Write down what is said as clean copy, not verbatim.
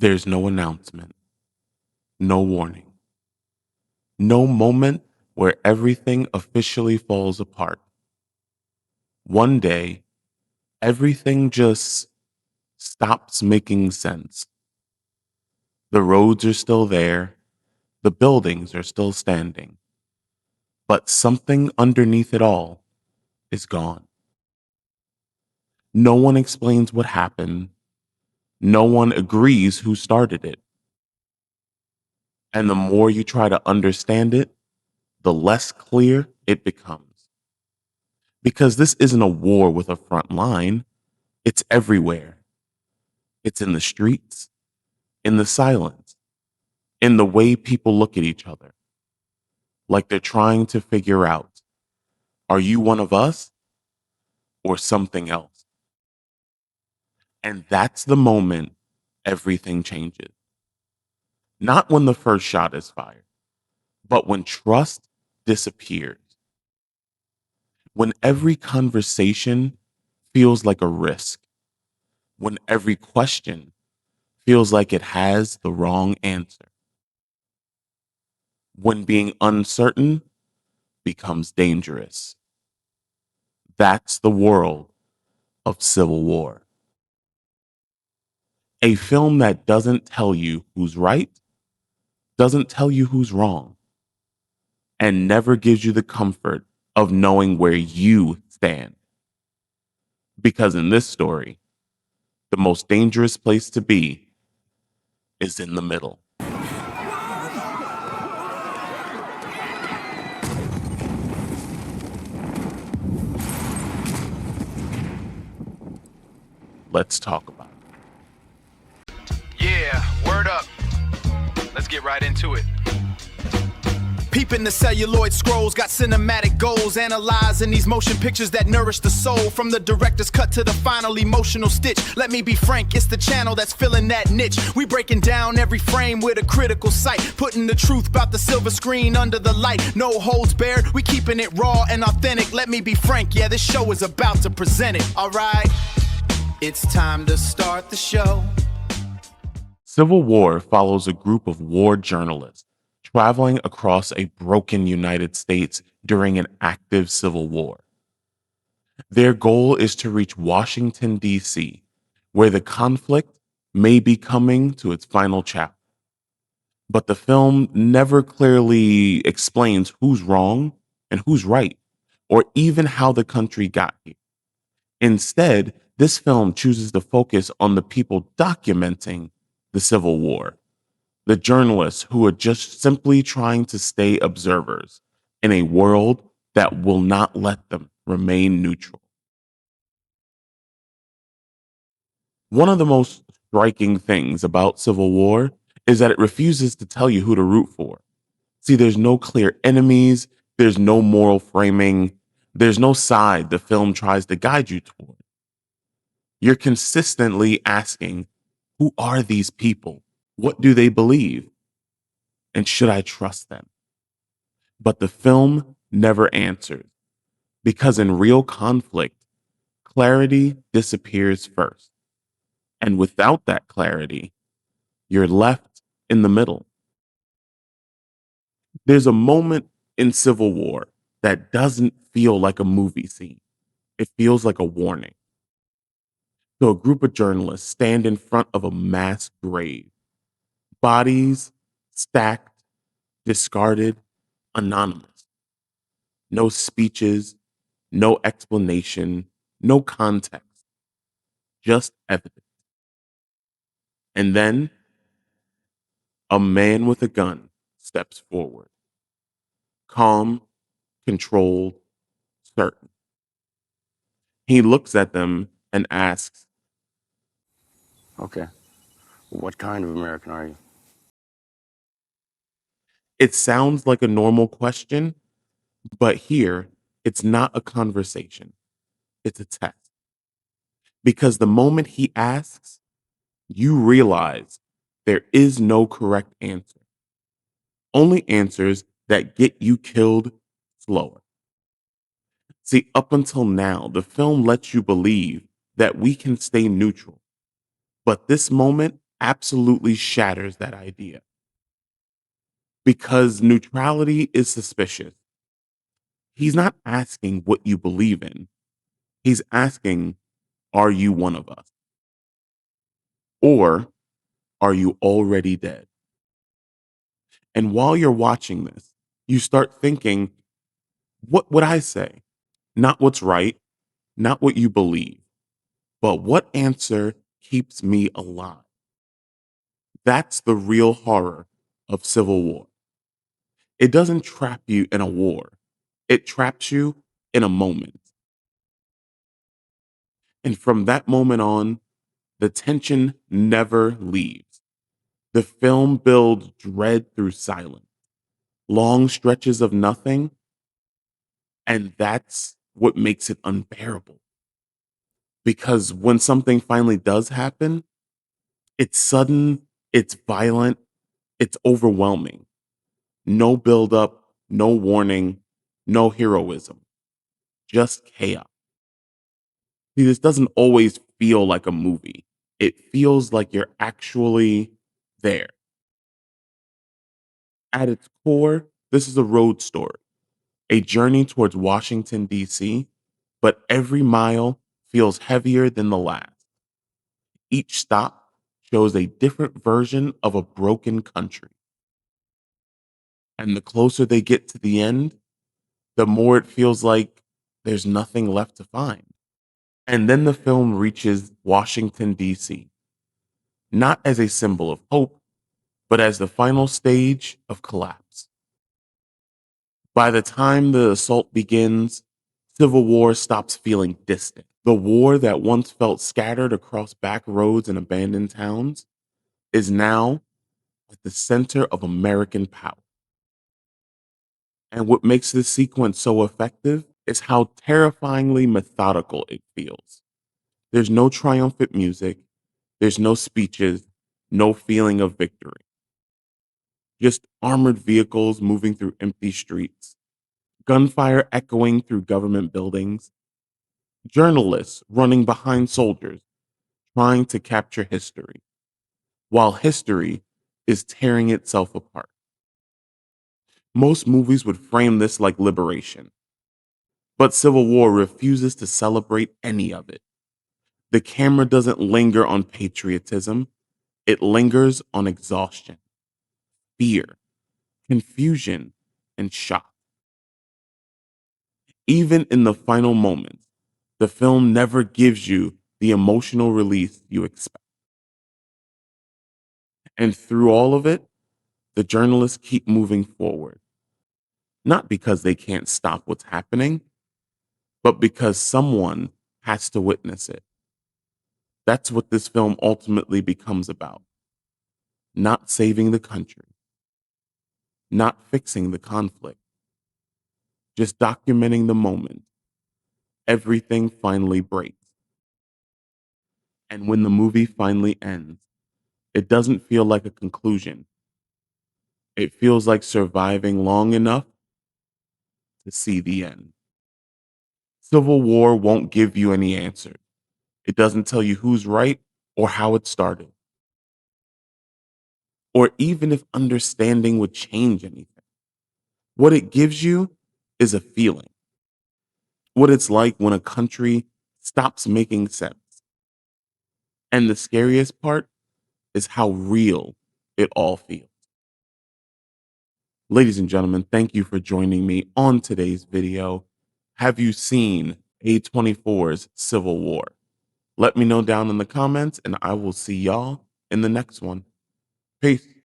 There's no announcement, no warning, no moment where everything officially falls apart. One day, everything just stops making sense. The roads are still there, the buildings are still standing, but something underneath it all is gone. No one explains what happened, no one agrees who started it. And the more you try to understand it, the less clear it becomes. Because this isn't a war with a front line, it's everywhere. It's in the streets, in the silence, in the way people look at each other, like they're trying to figure out, are you one of us or something else? And that's the moment everything changes. Not when the first shot is fired, but when trust disappears, when every conversation feels like a risk, when every question feels like it has the wrong answer, when being uncertain becomes dangerous. That's the world of Civil War. A film that doesn't tell you who's right, doesn't tell you who's wrong, and never gives you the comfort of knowing where you stand. Because in this story, the most dangerous place to be is in the middle. Let's talk about it. Yeah, word up. Let's get right into it. Peeping the celluloid scrolls, got cinematic goals, analyzing these motion pictures that nourish the soul. From the director's cut to the final emotional stitch. Let me be frank, it's the channel that's filling that niche. We breaking down every frame with a critical sight, putting the truth about the silver screen under the light. No holds barred, we keeping it raw and authentic. Let me be frank, yeah, this show is about to present it. Alright, it's time to start the show. Civil War follows a group of war journalists traveling across a broken United States during an active civil war. Their goal is to reach Washington, D.C., where the conflict may be coming to its final chapter. But the film never clearly explains who's wrong and who's right, or even how the country got here. Instead, this film chooses to focus on the people documenting the Civil War, the journalists who are just simply trying to stay observers in a world that will not let them remain neutral. One of the most striking things about Civil War is that it refuses to tell you who to root for. See, there's no clear enemies, there's no moral framing, there's no side the film tries to guide you toward. You're consistently asking, who are these people? What do they believe? And should I trust them? But the film never answers, because in real conflict, clarity disappears first. And without that clarity, you're left in the middle. There's a moment in Civil War that doesn't feel like a movie scene. It feels like a warning. So a group of journalists stand in front of a mass grave, bodies stacked, discarded, anonymous. No speeches, no explanation, no context, just evidence. And then a man with a gun steps forward, calm, controlled, certain. He looks at them and asks, Okay. What kind of American are you? it sounds like a normal question, but here it's not a conversation, it's a test. Because the moment he asks, you realize there is no correct answer, only answers that get you killed slower. See, up until now, the film lets you believe that we can stay neutral. But this moment absolutely shatters that idea because neutrality is suspicious. He's not asking what you believe in. He's asking, are you one of us? Or are you already dead? And while you're watching this, you start thinking, what would I say? Not what's right, not what you believe, but what answer keeps me alive? That's the real horror of civil war. It doesn't trap you in a war, it traps you in a moment. And from that moment on, the tension never leaves. The film builds dread through silence, long stretches of nothing, and that's what makes it unbearable. Because when something finally does happen, it's sudden, it's violent, it's overwhelming. No buildup, no warning, no heroism, just chaos. See, this doesn't always feel like a movie. It feels like you're actually there. At its core, this is a road story, a journey towards Washington, D.C., but every mile feels heavier than the last. Each stop shows a different version of a broken country. And the closer they get to the end, the more it feels like there's nothing left to find. And then the film reaches Washington, D.C., not as a symbol of hope, but as the final stage of collapse. By the time the assault begins, civil war stops feeling distant. The war that once felt scattered across back roads and abandoned towns is now at the center of American power. And what makes this sequence so effective is how terrifyingly methodical it feels. There's no triumphant music, there's no speeches, no feeling of victory. Just armored vehicles moving through empty streets, gunfire echoing through government buildings, journalists running behind soldiers trying to capture history, while history is tearing itself apart. Most movies would frame this like liberation, but Civil War refuses to celebrate any of it. The camera doesn't linger on patriotism, it lingers on exhaustion, fear, confusion, and shock. Even in the final moments, the film never gives you the emotional release you expect. And through all of it, the journalists keep moving forward, not because they can't stop what's happening, but because someone has to witness it. That's what this film ultimately becomes about. Not saving the country, not fixing the conflict, just documenting the moment. Everything finally breaks. And when the movie finally ends, it doesn't feel like a conclusion. It feels like surviving long enough to see the end. Civil War won't give you any answers. It doesn't tell you who's right or how it started, or even if understanding would change anything. What it gives you is a feeling, what it's like when a country stops making sense. And the scariest part is how real it all feels. Ladies and gentlemen, thank you for joining me on today's video. Have you seen A24's Civil War? Let me know down in the comments, and I will see y'all in the next one. Peace.